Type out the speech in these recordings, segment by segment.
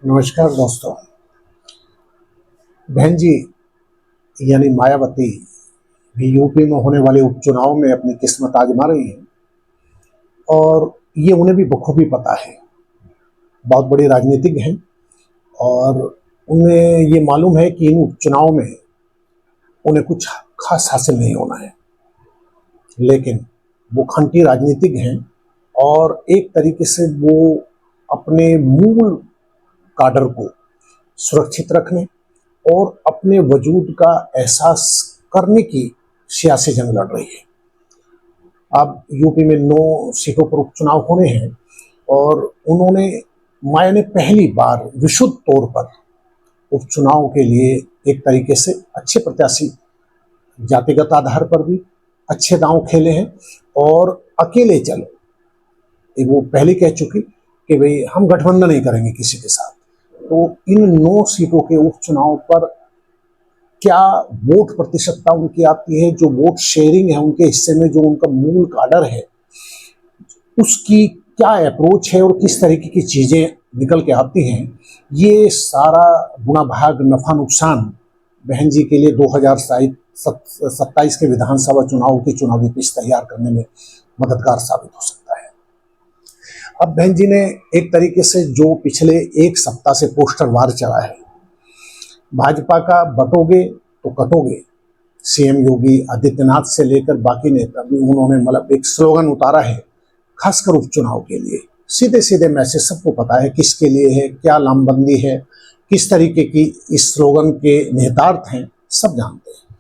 नमस्कार दोस्तों। बहन जी यानी मायावती भी यूपी में होने वाले उपचुनाव में अपनी किस्मत आजमा रही हैं और ये उन्हें भी बखूबी पता है। बहुत बड़ी राजनीतिज्ञ हैं और उन्हें ये मालूम है कि इन उपचुनाव में उन्हें कुछ खास हासिल नहीं होना है, लेकिन वो खंटी राजनीतिज्ञ हैं और एक तरीके से वो अपने मूल काडर को सुरक्षित रखने और अपने वजूद का एहसास करने की सियासी जंग लड़ रही है। अब यूपी में 9 सीटों पर उपचुनाव होने हैं और माया ने पहली बार विशुद्ध तौर पर उपचुनाव के लिए एक तरीके से अच्छे प्रत्याशी जातिगत आधार पर भी अच्छे दांव खेले हैं और अकेले चलो वो पहले कह चुकी कि भाई हम गठबंधन नहीं करेंगे किसी के साथ। तो इन 9 सीटों के उपचुनाव पर क्या वोट प्रतिशतता उनकी आती है, जो वोट शेयरिंग है उनके हिस्से में, जो उनका मूल काडर है उसकी क्या अप्रोच है और किस तरीके की चीजें निकल के आती हैं, ये सारा गुणा भाग नफा नुकसान बहन जी के लिए 2027 के विधानसभा चुनाव की चुनावी पिच तैयार करने में मददगार साबित हो सकता है। अब बहन जी ने एक तरीके से जो पिछले एक सप्ताह से पोस्टर वार चला है, भाजपा का बटोगे तो कटोगे, सीएम योगी आदित्यनाथ से लेकर बाकी नेता भी उन्होंने मतलब एक स्लोगन उतारा है खासकर उपचुनाव के लिए। सीधे सीधे मैसेज सबको पता है किसके लिए है, क्या लामबंदी है, किस तरीके की इस स्लोगन के निहितार्थ हैं, सब जानते हैं।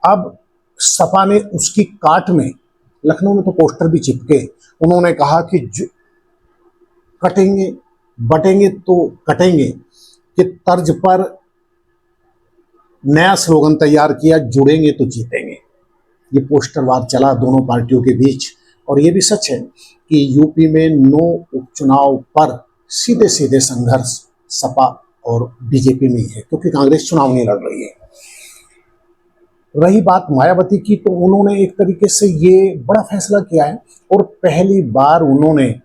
अब सपा ने उसकी काट में लखनऊ में तो पोस्टर भी चिपके, उन्होंने कहा कि कटेंगे बटेंगे तो कटेंगे कि तर्ज पर नया स्लोगन तैयार किया, जुड़ेंगे तो जीतेंगे। ये पोस्टर वार चला दोनों पार्टियों के बीच और ये भी सच है कि यूपी में 9 उपचुनाव पर सीधे सीधे संघर्ष सपा और बीजेपी में है, क्योंकि कांग्रेस चुनाव नहीं लड़ रही है। रही बात मायावती की, तो उन्होंने एक तरीके से ये बड़ा फैसला किया है और पहली बार उन्होंने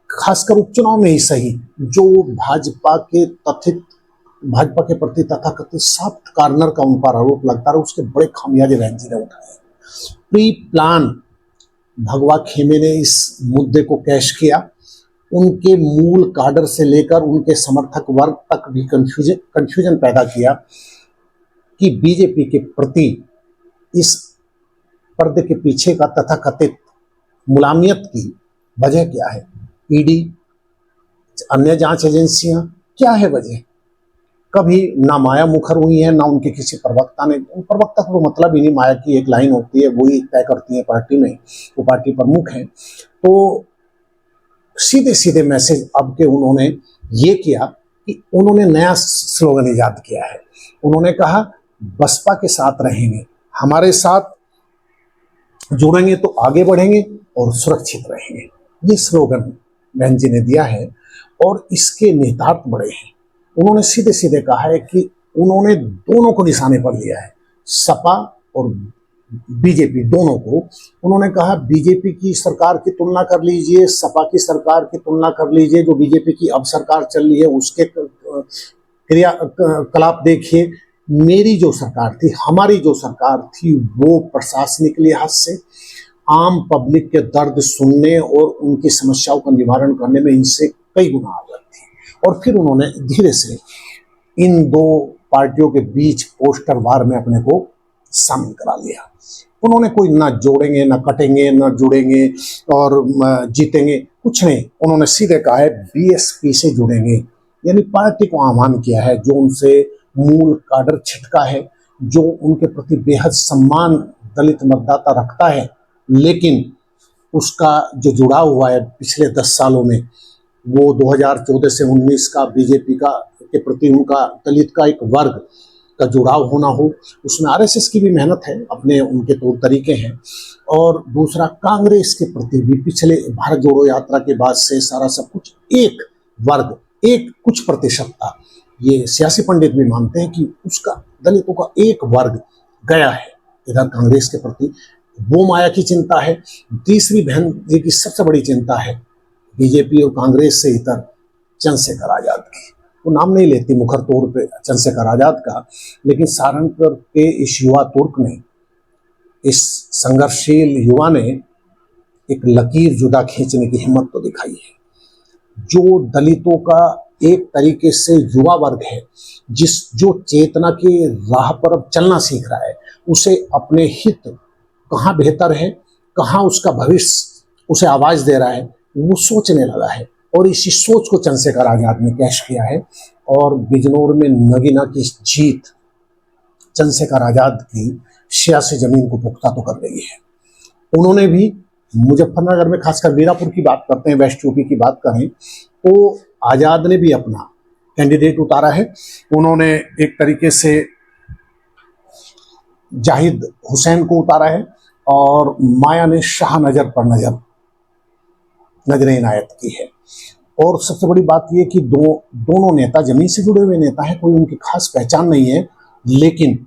खासकर उपचुनाव में ही सही, जो भाजपा के प्रति तथाकथित सॉफ्ट कॉर्नर का उन पर आरोप लगता है, उसके बड़े खामियाजे बहन जी ने उठाए। प्री प्लान भगवा खेमे ने इस मुद्दे को कैश किया, उनके मूल काडर से लेकर उनके समर्थक वर्ग तक भी कंफ्यूजन पैदा किया कि बीजेपी के प्रति इस पर्दे के पीछे का तथाकथित मुलायमियत की वजह क्या है। ईडी, अन्य जांच एजेंसियां, क्या है वजह? कभी ना माया मुखर हुई है, ना उनके किसी प्रवक्ता ने। प्रवक्ता को मतलब ही नहीं, माया की एक लाइन होती है, वही तय करती है पार्टी में, वो पार्टी प्रमुख हैं। तो सीधे सीधे मैसेज अब के उन्होंने ये किया कि उन्होंने नया स्लोगन इजाद किया है। उन्होंने कहा बसपा के साथ रहेंगे, हमारे साथ जुड़ेंगे तो आगे बढ़ेंगे और सुरक्षित रहेंगे। ये स्लोगन बहन जी ने दिया है और इसके निहितार्थ बड़े हैं। उन्होंने सीधे सीधे कहा है कि उन्होंने दोनों को निशाने पर लिया है, सपा और बीजेपी दोनों को। उन्होंने कहा बीजेपी की सरकार की तुलना कर लीजिए, सपा की सरकार की तुलना कर लीजिए, जो बीजेपी की अब सरकार चल रही है उसके क्रियाकलाप देखिए। मेरी जो सरकार थी, हमारी जो सरकार थी, वो प्रशासनिक लिहाज से आम पब्लिक के दर्द सुनने और उनकी समस्याओं का निवारण करने में इनसे कई गुना आगे थी। और फिर उन्होंने धीरे से इन 2 पार्टियों के बीच पोस्टर वार में अपने को शामिल करा लिया। उन्होंने कोई ना जोड़ेंगे, ना कटेंगे, ना जुड़ेंगे और जीतेंगे, कुछ नहीं। उन्होंने सीधे कहा है बीएसपी से जुड़ेंगे, यानी पार्टी को आह्वान किया है जो उनसे मूल काडर छिटका है, जो उनके प्रति बेहद सम्मान दलित मतदाता रखता है, लेकिन उसका जो जुड़ाव हुआ है पिछले 10 सालों में, वो 2014 से 19 का बीजेपी का के प्रति उनका दलित का एक वर्ग का जुड़ाव होना हो, उसमें आरएसएस की भी मेहनत है, अपने उनके तौर तरीके हैं। और दूसरा, कांग्रेस के प्रति भी पिछले भारत जोड़ो यात्रा के बाद से सारा सब कुछ एक वर्ग, एक कुछ प्रतिशतता, ये सियासी पंडित भी मानते हैं कि उसका दलितों का एक वर्ग गया है इधर कांग्रेस के प्रति, वो माया की चिंता है। तीसरी बहन जी की सबसे बड़ी चिंता है बीजेपी और कांग्रेस से इतर चंद्रशेखर आजाद की। वो नाम नहीं लेती मुखर तौर पे चंद्रशेखर आजाद का, लेकिन सहारनपुर के इस युवा तुर्क ने, इस संघर्षशील युवा ने एक लकीर जुदा खींचने की हिम्मत तो दिखाई है। जो दलितों का एक तरीके से युवा वर्ग है, जो चेतना के राह पर अब चलना सीख रहा है, उसे अपने हित कहाँ बेहतर है, कहाँ उसका भविष्य उसे आवाज दे रहा है, वो सोचने लगा है। और इसी सोच को चंद्रशेखर आजाद ने कैश किया है और बिजनौर में नगीना की जीत चंद्रशेखर आजाद की सियासी जमीन को पुख्ता तो कर गई है। उन्होंने भी मुजफ्फरनगर में, खासकर मीरापुर की बात करते हैं, वेस्ट यूपी की बात करें, तो आजाद ने भी अपना कैंडिडेट उतारा है। उन्होंने एक तरीके से जाहिद हुसैन को उतारा है और माया ने शाह नजर पर नजर इनायत की है। और सबसे बड़ी बात यह कि दोनों नेता जमीन से जुड़े हुए नेता हैं, कोई उनकी खास पहचान नहीं है। लेकिन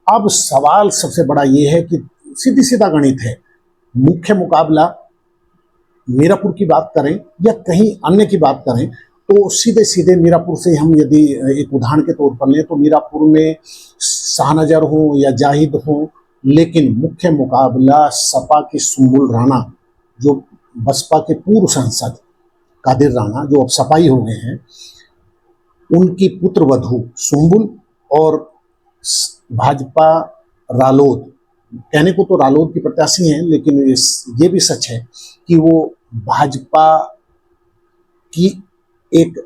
अब सवाल सबसे बड़ा यह है कि सीधी सीधा गणित है, मुख्य मुकाबला मीरापुर की बात करें या कहीं अन्य की बात करें, तो सीधे सीधे मीरापुर से हम यदि एक उदाहरण के तौर पर लें तो मीरापुर में शाहनजर हो या जाहिद हो, लेकिन मुख्य मुकाबला सपा की सुम्बुल राणा, जो बसपा के पूर्व सांसद कादिर राणा, जो अब सपाई हो गए हैं, उनकी पुत्र वधू सुम्बुल और भाजपा रालोद, कहने को तो रालोद की प्रत्याशी हैं, लेकिन ये भी सच है कि वो भाजपा की एक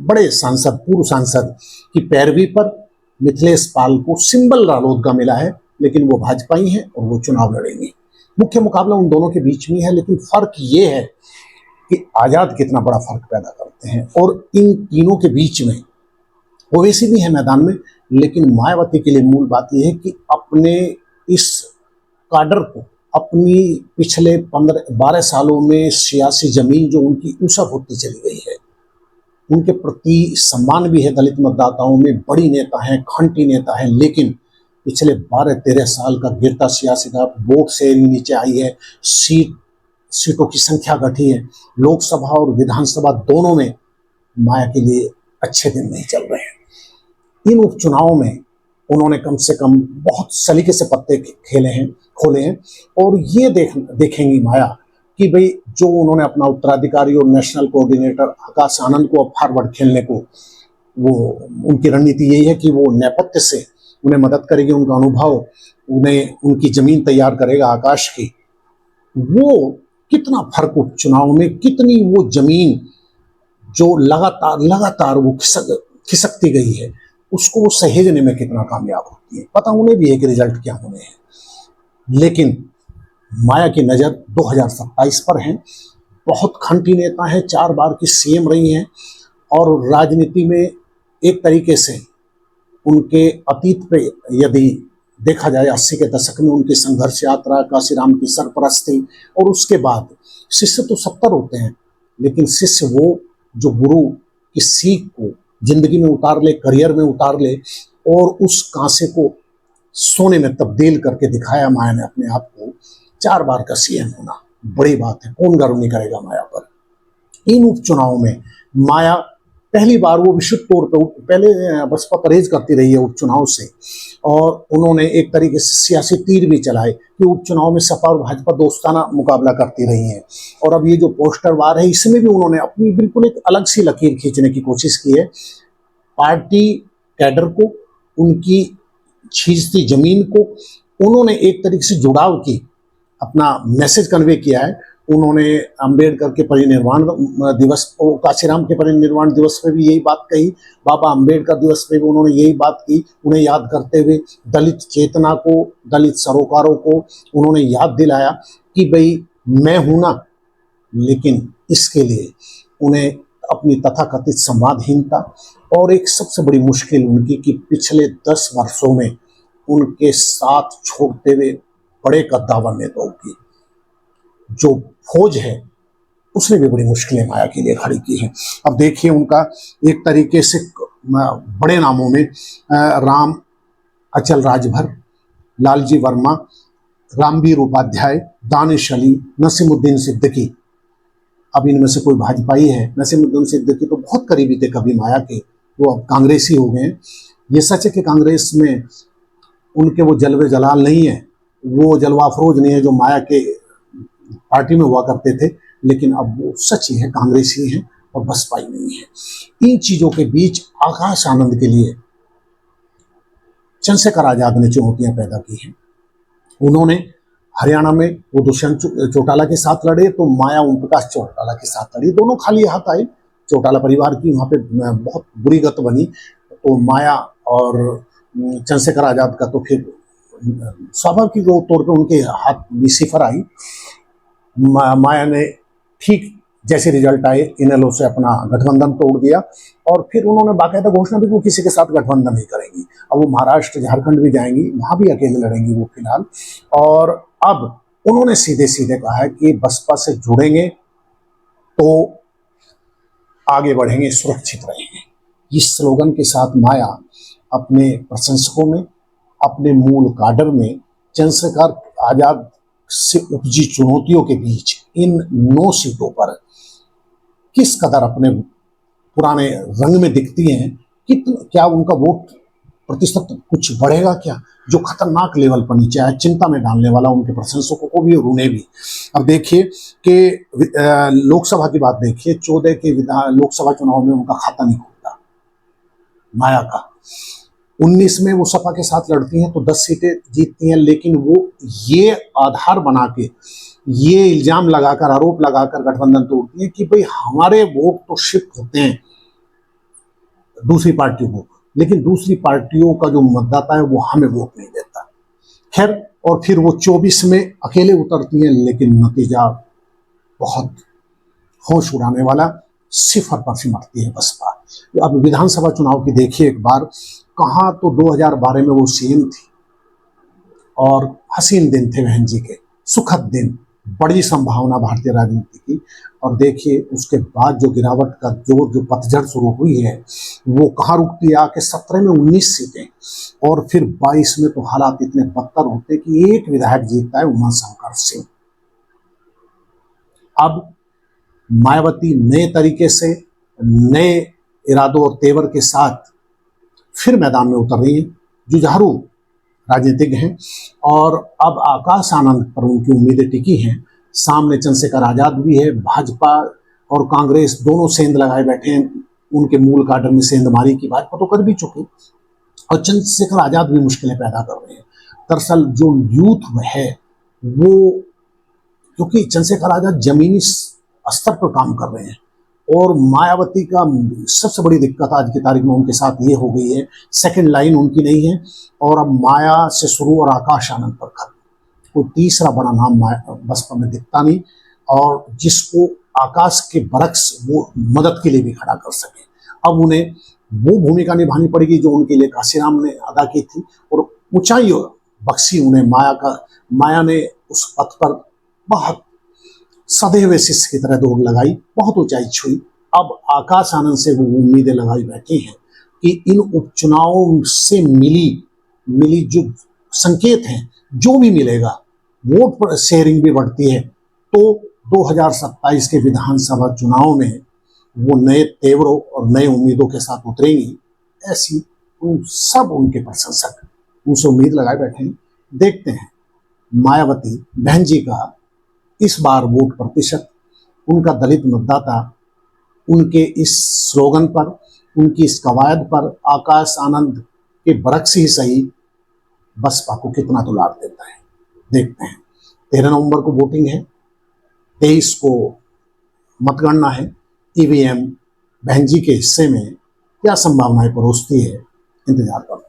बड़े सांसद, पूर्व सांसद की पैरवी पर मिथिलेश पाल को सिंबल रालोद का मिला है, लेकिन वो भाजपा ही है और वो चुनाव लड़ेंगे। मुख्य मुकाबला उन दोनों के बीच में है, लेकिन फर्क ये है कि आजाद कितना बड़ा फर्क पैदा करते हैं। और इन तीनों के बीच में ओवैसी भी है मैदान में, लेकिन मायावती के लिए मूल बात यह है कि अपने इस काडर को, अपनी पिछले 12 सालों में सियासी जमीन जो उनकी ऊसर होती चली गई है, उनके प्रति सम्मान भी है दलित मतदाताओं में, बड़ी नेता हैं, खंटी नेता हैं, लेकिन पिछले 12-13 साल का गिरता सियासी का वोट से नीचे आई है, सीटों की संख्या घटी है, लोकसभा और विधानसभा दोनों में माया के लिए अच्छे दिन नहीं चल रहे हैं। इन उपचुनावों में उन्होंने कम से कम बहुत सलीके से पत्ते खोले हैं और ये देखेंगी माया कि भाई जो उन्होंने अपना उत्तराधिकारी और नेशनल कोऑर्डिनेटर आकाश आनंद को अब फॉरवर्ड खेलने को, वो उनकी रणनीति यही है कि वो नेपथ्य से उन्हें मदद करेगी, उनका अनुभव उन्हें उनकी जमीन तैयार करेगा आकाश की। वो कितना फर्क उपचुनाव में, कितनी वो जमीन जो लगातार वो खिसकती गई है, उसको वो सहेजने में कितना कामयाब होती है। पता उन्हें भी है कि रिजल्ट क्या होने हैं, लेकिन माया की नज़र 2027 पर है। बहुत खंटी नेता है, 4 बार की सीएम रही हैं और राजनीति में एक तरीके से उनके अतीत पे यदि देखा जाए, 80 के दशक में उनकी संघर्ष यात्रा, काशीराम की सरपरस्ती, और उसके बाद शिष्य तो 70 होते हैं, लेकिन शिष्य वो जो गुरु की सीख को जिंदगी में उतार ले, करियर में उतार ले और उस कांसे को सोने में तब्दील करके दिखाया माया ने अपने आप को। 4 बार का सीएम होना बड़ी बात है, कौन गर्व नहीं करेगा माया पर। इन उपचुनावों में माया पहली बार, वो विशुद्ध तौर पर पहले बसपा परहेज करती रही है उपचुनाव से, और उन्होंने एक तरीके से सियासी तीर भी चलाए कि उपचुनाव में सपा और भाजपा दोस्ताना मुकाबला करती रही हैं। और अब ये जो पोस्टर वार है, इसमें भी उन्होंने अपनी बिल्कुल एक अलग सी लकीर खींचने की कोशिश की है। पार्टी कैडर को, उनकी खींचती जमीन को उन्होंने एक तरीके से जुड़ाव की अपना मैसेज कन्वे किया है। उन्होंने अंबेडकर के परिनिर्वाण दिवस, काशीराम के परिनिर्वाण दिवस पे भी यही बात कही, बाबा अंबेडकर दिवस पे भी उन्होंने यही बात की। उन्हें याद करते हुए दलित चेतना को, दलित सरोकारों को उन्होंने याद दिलाया कि भाई मैं हूं ना, लेकिन इसके लिए उन्हें अपनी तथाकथित संवादहीनता और एक सबसे बड़ी मुश्किल उनकी कि पिछले 10 वर्षों में उनके साथ छोड़ते हुए बड़े कद्दावर नेताओं की जो फौज है, उसने भी बड़ी मुश्किलें माया के लिए खड़ी की हैं। अब देखिए उनका एक तरीके से बड़े नामों में राम अचल राजभर, लालजी वर्मा, रामवीर उपाध्याय, दानिश अली, नसीमुद्दीन सिद्दीकी, अब इनमें से कोई भाजपाई है, नसीमुद्दीन सिद्दीकी तो बहुत करीबी थे कभी माया के, वो अब कांग्रेसी हो गए हैं। ये सच है कि कांग्रेस में उनके वो जलवे जलाल नहीं है, वो जलवा अफरोज नहीं है जो माया के पार्टी में हुआ करते थे, लेकिन अब वो सच ही है, कांग्रेसी हैं और बसपाई नहीं है। इन चीजों के बीच आकाश आनंद के लिए चंद्रशेखर आजाद ने चुनौतियां पैदा की हैं। उन्होंने हरियाणा में वो दुष्यंत चौटाला के साथ लड़े, तो माया ओम प्रकाश चौटाला के साथ लड़ी, दोनों खाली हाथ आए। चौटाला परिवार की वहां पे बहुत बुरी गत बनी, तो माया और चंद्रशेखर आजाद का तो फिर स्वाभाविक तौर पर उनके हाथ में सिफर आई। माया ने ठीक जैसे रिजल्ट आए इनेलो से अपना गठबंधन तोड़ दिया, और फिर उन्होंने बाकायदा घोषणा भी, वो किसी के साथ गठबंधन नहीं करेंगी। अब वो महाराष्ट्र झारखंड भी जाएंगी, वहां भी अकेले लड़ेंगी वो फिलहाल। और अब उन्होंने सीधे सीधे कहा है कि बसपा से जुड़ेंगे तो आगे बढ़ेंगे, सुरक्षित रहेंगे। इस स्लोगन के साथ माया अपने प्रशंसकों में, अपने मूल काडर में चंद्रशेखर आजाद से उपजी चुनौतियों के बीच इन 9 सीटों पर किस कदर अपने पुराने रंग में दिखती हैं, क्या उनका वोट प्रतिशत कुछ बढ़ेगा क्या, जो खतरनाक लेवल पर नीचे आया, चिंता में डालने वाला उनके प्रशंसकों को भी और उन्हें भी। अब देखिए कि लोकसभा की बात देखिए, 14 के लोकसभा चुनाव में उनका खाता नहीं खुलता माया का। 19 में वो सपा के साथ लड़ती हैं तो 10 सीटें जीतती हैं, लेकिन वो ये आधार बना के, ये इल्जाम लगाकर, आरोप लगाकर गठबंधन तोड़ती हैं कि भाई हमारे वोट तो शिफ्ट होते हैं दूसरी पार्टियों को, लेकिन दूसरी पार्टियों का जो मतदाता है वो हमें वोट नहीं देता। खैर, और फिर वो 24 में अकेले उतरती हैं, लेकिन नतीजा बहुत होश उड़ाने वाला, सिफर पर सिमटती है बसपा। अब विधानसभा चुनाव की देखिए एक बार, कहाँ तो 2012 में वो सीएम थी और हसीन दिन थे बहन जी के, सुखद दिन, बड़ी संभावना भारतीय राजनीति की। और देखिए उसके बाद जो गिरावट का जो पतझड़ शुरू हुई है, वो कहाँ रुकती है आके 17 में 19 सीटें, और फिर 22 में तो हालात इतने बदतर होते कि एक विधायक जीतता है, उमाशंकर सिंह। अब मायावती नए तरीके से, नए इरादों और तेवर के साथ फिर मैदान में उतर रही है, जुझारू राजनीतिज्ञ हैं, और अब आकाश आनंद पर उनकी उम्मीदें टिकी हैं। सामने चंद्रशेखर आजाद भी है, भाजपा और कांग्रेस दोनों सेंध लगाए बैठे हैं, उनके मूल काडर में सेंधमारी की भाजपा तो कर भी चुकी, और चंद्रशेखर आजाद भी मुश्किलें पैदा कर रहे हैं। दरअसल जो यूथ है वो, क्योंकि चंद्रशेखर आजाद जमीनी स्तर पर काम कर रहे हैं, और मायावती का सबसे बड़ी दिक्कत आज की तारीख में उनके साथ ये हो गई है, सेकंड लाइन उनकी नहीं है, और अब माया से शुरू और आकाश आनंद पर खत्म, कोई तीसरा बड़ा नाम बसपा में दिखता नहीं, और जिसको आकाश के बरक्स वो मदद के लिए भी खड़ा कर सके। अब उन्हें वो भूमिका निभानी पड़ेगी जो उनके लिए काशीराम ने अदा की थी, और ऊंचाई बख्शी उन्हें माया ने उस पथ पर बहुत सधे हुए शिष्य की तरह दौड़ लगाई, बहुत ऊंचाई छुई। अब आकाश आनंद से वो उम्मीदें लगाई बैठी हैं कि इन उपचुनावों से मिली जो संकेत हैं, जो भी मिलेगा, वोट पर शेयरिंग भी बढ़ती है, तो 2027 के विधानसभा चुनाव में वो नए तेवरों और नए उम्मीदों के साथ उतरेंगी, ऐसी सब उनके प्रशंसक उनसे उम्मीद लगाए बैठे हैं। देखते हैं मायावती बहन जी का इस बार वोट प्रतिशत, उनका दलित मतदाता उनके इस स्लोगन पर, उनकी इस कवायद पर, आकाश आनंद के बरक्स ही सही, बसपा को कितना दुलार देता है, देखते हैं। 13 नवंबर को वोटिंग है, 23 को मतगणना है। ईवीएम बहन जी के हिस्से में क्या संभावनाएं परोसती है, इंतजार करते हैं।